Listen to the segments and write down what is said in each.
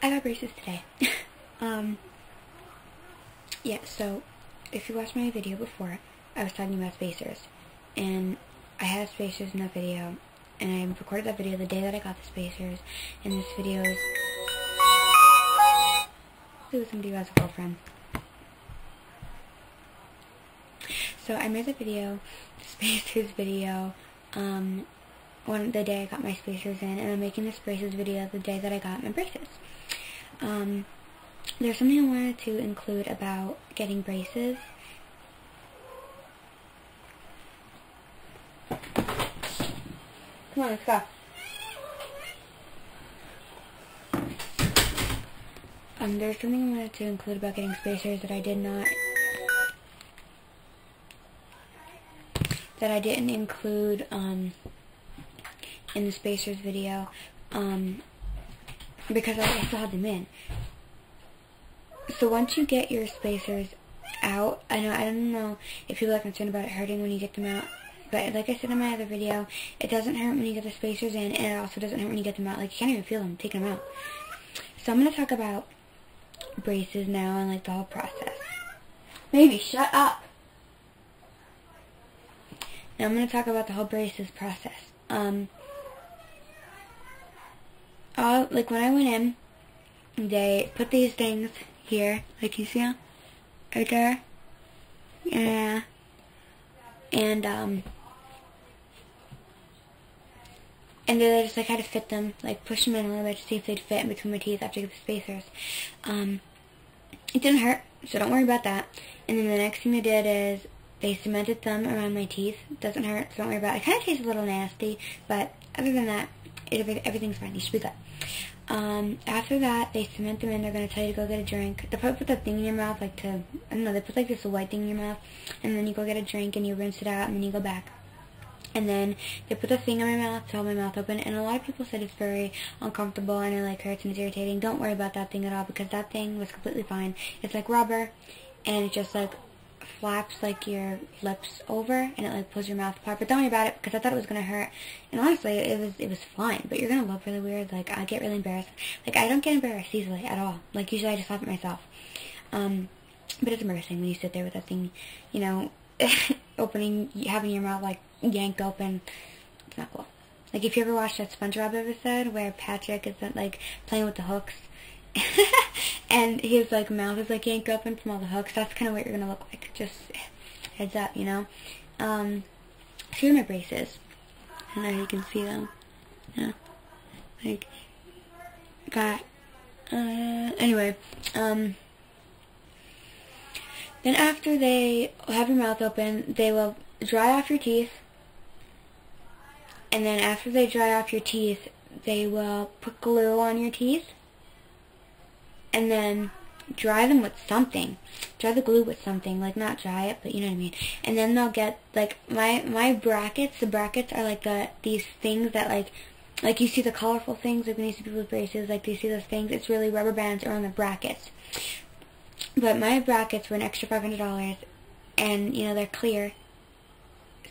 I got braces today. um, yeah, so if you watched my video before, I was talking about spacers, and I had spacers in that video, and I recorded that video the day that I got the spacers, and this video is, it was somebody who has a girlfriend. So I made the video, the spacers video, the day I got my spacers in, and I'm making the spacers video the day that I got my braces. There's something I wanted to include about getting braces. Come on, let's go. There's something I wanted to include about getting spacers that I didn't include, in the spacers video, because I still had them in. So once you get your spacers out, I don't know if people are concerned about it hurting when you get them out, but like I said in my other video, it doesn't hurt when you get the spacers in, and it also doesn't hurt when you get them out. Like, you can't even feel them taking them out. So I'm going to talk about braces now and like the whole process. Maybe shut up. Now I'm going to talk about the whole braces process. Like when I went in, they put these things here, like you see them, right there, yeah, and then they just like had to fit them, like push them in a little bit to see if they'd fit in between my teeth after I get the spacers. It didn't hurt, so don't worry about that. And then the next thing they did is they cemented them around my teeth. It doesn't hurt, so don't worry about it. It kind of tastes a little nasty, but other than that, everything's fine. You should be good. After that, they cement them in. They're going to tell you to go get a drink. They probably put that thing in your mouth, like I don't know, they put like this white thing in your mouth, and then you go get a drink, and you rinse it out, and then you go back. And then they put the thing in my mouth to hold my mouth open, and a lot of people said it's very uncomfortable, and it like hurts and it's irritating. Don't worry about that thing at all, because that thing was completely fine. It's like rubber, and it just like flaps like your lips over, and it like pulls your mouth apart. But don't worry about it, because I thought it was gonna hurt, and honestly it was fine. But you're gonna look really weird. Like, I get really embarrassed. Like, I don't get embarrassed easily at all. Like, usually I just laugh at myself. But it's embarrassing when you sit there with that thing, you know, having your mouth like yanked open. It's not cool. Like, if you ever watched that SpongeBob episode where Patrick is like playing with the hooks, and his like mouth is like yanked open from all the hooks, that's kind of what you're gonna look like. Just heads up, you know. Here are my braces. I don't know if you can see them. Yeah, like got. Anyway, then after they have your mouth open, they will dry off your teeth. And then after they dry off your teeth, they will put glue on your teeth. And then dry them with something. Dry the glue with something. Like, not dry it, but you know what I mean. And then they'll get, like, my brackets. The brackets are like these things that, like you see the colorful things, like when you see people's braces, like, do you see those things? It's really rubber bands around the brackets. But my brackets were an extra $500, and, you know, they're clear.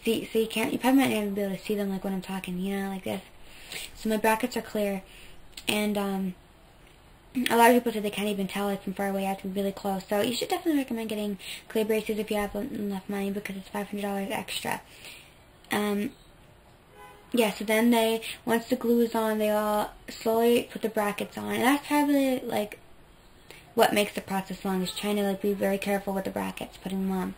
See, so you probably might not even be able to see them, like, when I'm talking, you know, like this. So my brackets are clear, and, a lot of people say they can't even tell, like, from far away. You have to be really close. So you should definitely recommend getting clear braces if you have enough money, because it's $500 extra. Yeah, so then once the glue is on, they all slowly put the brackets on. And that's probably, like, what makes the process long, is trying to, like, be very careful with the brackets, putting them on.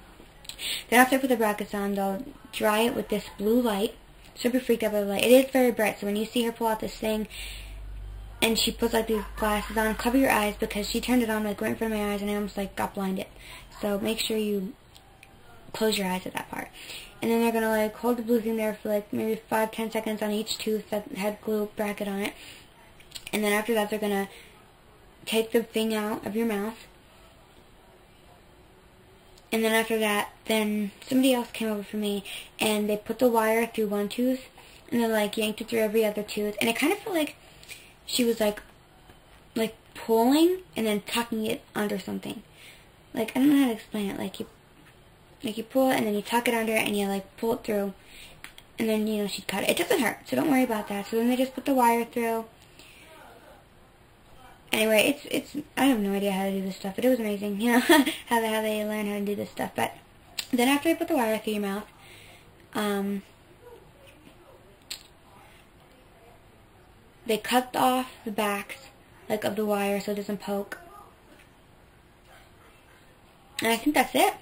Then after they put the brackets on, they'll dry it with this blue light. Super freaked out by the light. It is very bright, so when you see her pull out this thing, and she puts like these glasses on, cover your eyes, because she turned it on like right in front of my eyes, and I almost like got blinded. So make sure you close your eyes at that part. And then they're gonna like hold the blue thing there for like maybe 5-10 seconds on each tooth that had glue bracket on it. And then after that, they're gonna take the thing out of your mouth. And then after that, then somebody else came over for me, and they put the wire through one tooth, and then like yanked it through every other tooth, and it kind of felt like she was like pulling and then tucking it under something. Like, I don't know how to explain it. Like you pull it and then you tuck it under and you like pull it through, and then, you know, she'd cut it. It doesn't hurt, so don't worry about that. So then they just put the wire through, Anyway, I have no idea how to do this stuff, but it was amazing, you know, how they learn how to do this stuff. But then after I put the wire through your mouth, they cut off the backs, like, of the wire so it doesn't poke. And I think that's it.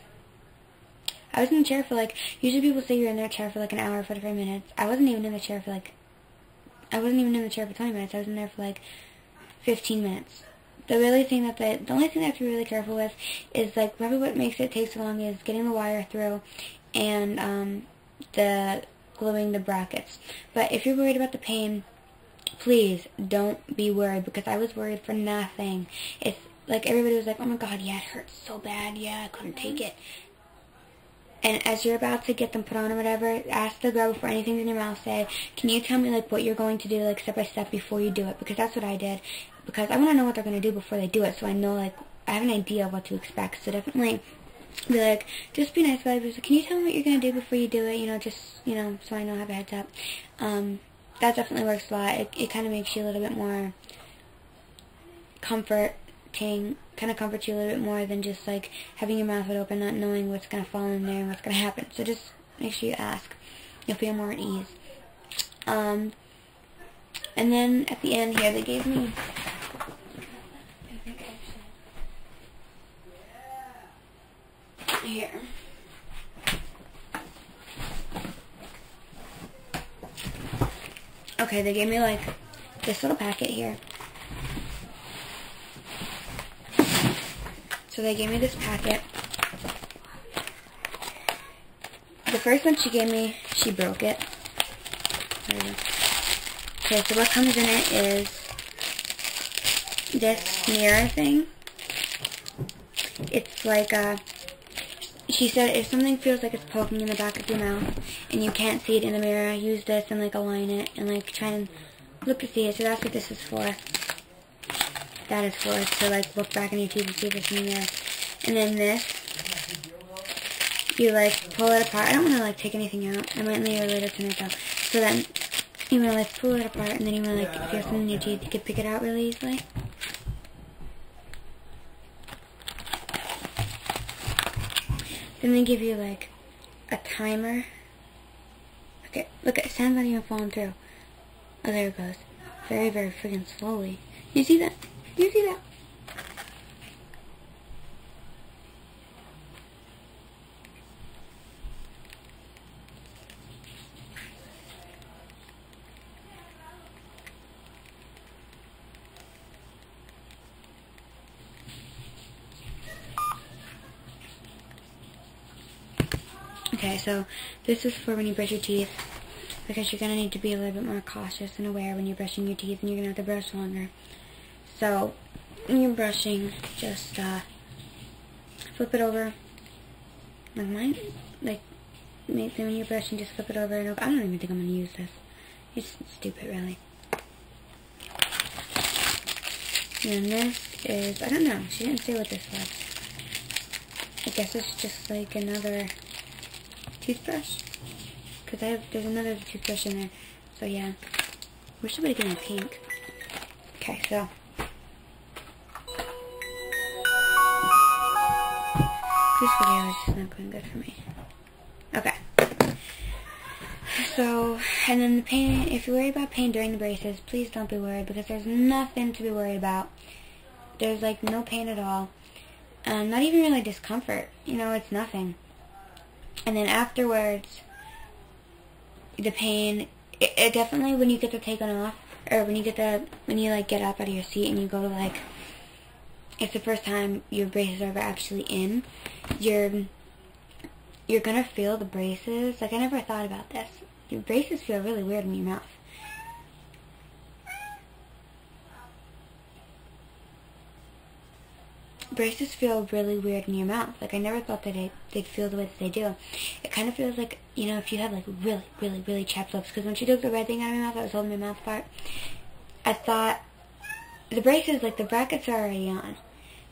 I was in the chair for, like, usually people say you're in their chair for, like, an hour, 45 minutes. I wasn't even in the chair for, like, 20 minutes. I was in there for, like, 15 minutes. The only thing that you have to be really careful with is, like, probably what makes it take so long is getting the wire through and, the gluing the brackets. But if you're worried about the pain, please don't be worried, because I was worried for nothing. It's like everybody was like, oh my god, yeah, it hurts so bad, yeah, I couldn't take it. And as you're about to get them put on or whatever, ask the girl before anything's in your mouth, say, can you tell me, like, what you're going to do, like, step by step before you do it? Because that's what I did. Because I want to know what they're going to do before they do it, so I know, like, I have an idea of what to expect. So definitely be like, just be nice about it. Like, can you tell me what you're going to do before you do it? You know, just, you know, so I know I have a heads up. That definitely works a lot. It kind of makes you a little bit more comforting, kind of comforts you a little bit more than just, like, having your mouth wide open, not knowing what's going to fall in there and what's going to happen. So just make sure you ask. You'll feel more at ease. And then at the end here, they gave me... Here. Okay, they gave me, like, this little packet here. So they gave me this packet. The first one she gave me, she broke it. Okay, so what comes in it is this mirror thing. It's like a... She said if something feels like it's poking in the back of your mouth and you can't see it in the mirror, use this and, like, align it and, like, try and look to see it. So that's what this is for. That is for, to, like, look back in your teeth and see if it's in there. And then this, you, like, pull it apart. I don't want to, like, take anything out. I might later tonight, though. So then you want to, like, pull it apart, and then you want to, like, if you have something in your teeth, you can pick it out really easily. Then they give you, like, a timer. Okay, look, it sounds not even falling through. Oh, there it goes. Very, very friggin' slowly. You see that? You see that? Okay, so this is for when you brush your teeth, because you're going to need to be a little bit more cautious and aware when you're brushing your teeth, and you're going to have to brush longer. So, when you're brushing, just flip it over, like mine, like, when you're brushing, just flip it over and over. I don't even think I'm going to use this. It's stupid, really. And this is, I don't know, she didn't say what this was. I guess it's just like another toothbrush, because there's another toothbrush in there. So yeah, wish somebody gave me pink. Okay, so this video is just not going good for me. Okay, so, and then the pain, if you worry about pain during the braces, please don't be worried, because there's nothing to be worried about. There's, like, no pain at all, not even really discomfort, you know, it's nothing. And then afterwards, the pain, it definitely, when you get the taken off, or when you, like, get up out of your seat and you go to, like, it's the first time your braces are ever actually in, you're gonna feel the braces. Like, I never thought about this. Your braces feel really weird in your mouth. Braces feel really weird in your mouth. Like, I never thought that they'd feel the way that they do. It kind of feels like, you know, if you have, like, really, really, really chapped lips. Because when she took the red thing out of my mouth, I was holding my mouth apart. I thought, the braces, like, the brackets are already on.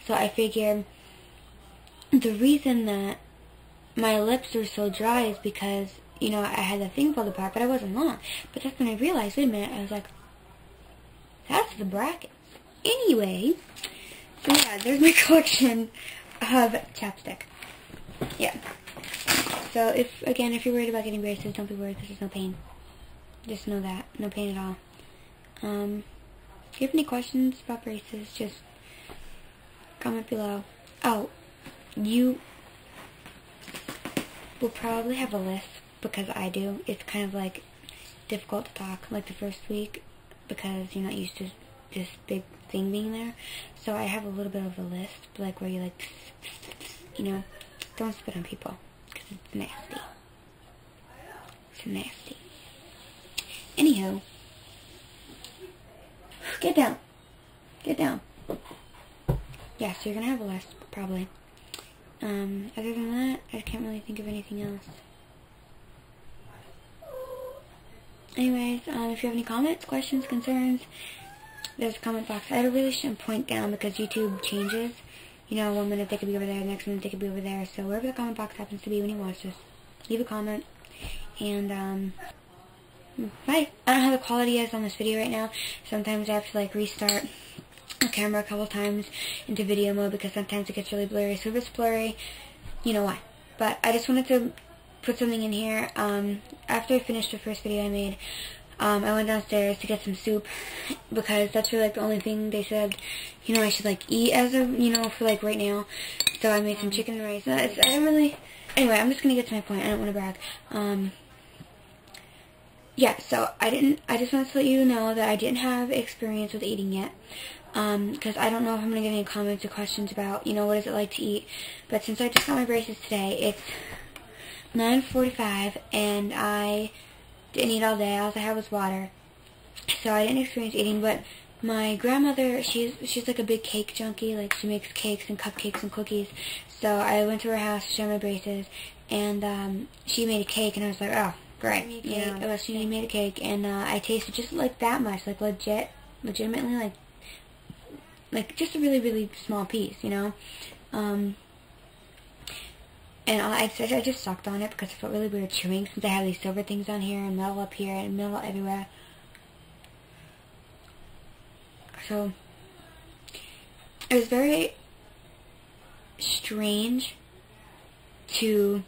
So I figured the reason that my lips were so dry is because, you know, I had the thing pulled apart, but I wasn't long. But that's when I realized, wait a minute, I was like, that's the brackets. Anyway, so yeah, there's my collection of chapstick. Yeah. So if you're worried about getting braces, don't be worried because there's no pain. Just know that. No pain at all. If you have any questions about braces, just comment below. Oh, you will probably have a list, because I do. It's kind of like difficult to talk like the first week because you're not used to this big thing being there. So I have a little bit of a list, like where you like, you know, don't spit on people because it's nasty. It's nasty. Anywho, get down. Get down. Yeah, so you're gonna have a list, probably. Other than that, I can't really think of anything else. Anyways, if you have any comments, questions, concerns, there's a comment box. I really shouldn't point down because YouTube changes. You know, 1 minute they could be over there, the next minute they could be over there. So wherever the comment box happens to be when you watch this, leave a comment. And, bye. I don't have the quality as on this video right now. Sometimes I have to, like, restart the camera a couple times into video mode because sometimes it gets really blurry. So if it's blurry, you know why. But I just wanted to put something in here. After I finished the first video I made, I went downstairs to get some soup because that's really like the only thing they said, you know, I should like eat as of, you know, for like right now. So I made some chicken and rice. I don't really, anyway, I'm just gonna get to my point. I don't want to brag. Yeah, so I just wanted to let you know that I didn't have experience with eating yet. Because I don't know if I'm going to get any comments or questions about, you know, what is it like to eat. But since I just got my braces today, it's 9:45 and I didn't eat all day. All I had was water. So I didn't experience eating, but my grandmother, she's like a big cake junkie. Like, she makes cakes and cupcakes and cookies. So I went to her house to share my braces, and she made a cake, and I was like, oh, great. You know, she made a cake, and I tasted just like that much, like legitimately, like just a really, really small piece, you know. And I just sucked on it because it felt really weird chewing since I have these silver things on here and metal up here and metal everywhere. So it was very strange to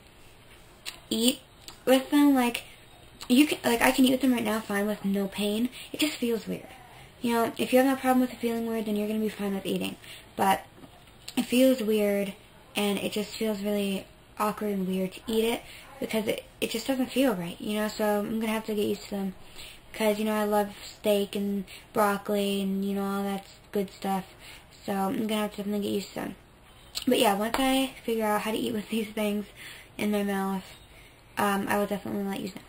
eat with them. Like, I can eat with them right now fine with no pain. It just feels weird. You know, if you have no problem with it feeling weird, then you're going to be fine with eating. But it feels weird, and it just feels really awkward and weird to eat it because it just doesn't feel right, you know. So I'm going to have to get used to them because, you know, I love steak and broccoli and, you know, all that good stuff. So I'm going to have to definitely get used to them. But yeah, once I figure out how to eat with these things in my mouth, I will definitely let you know.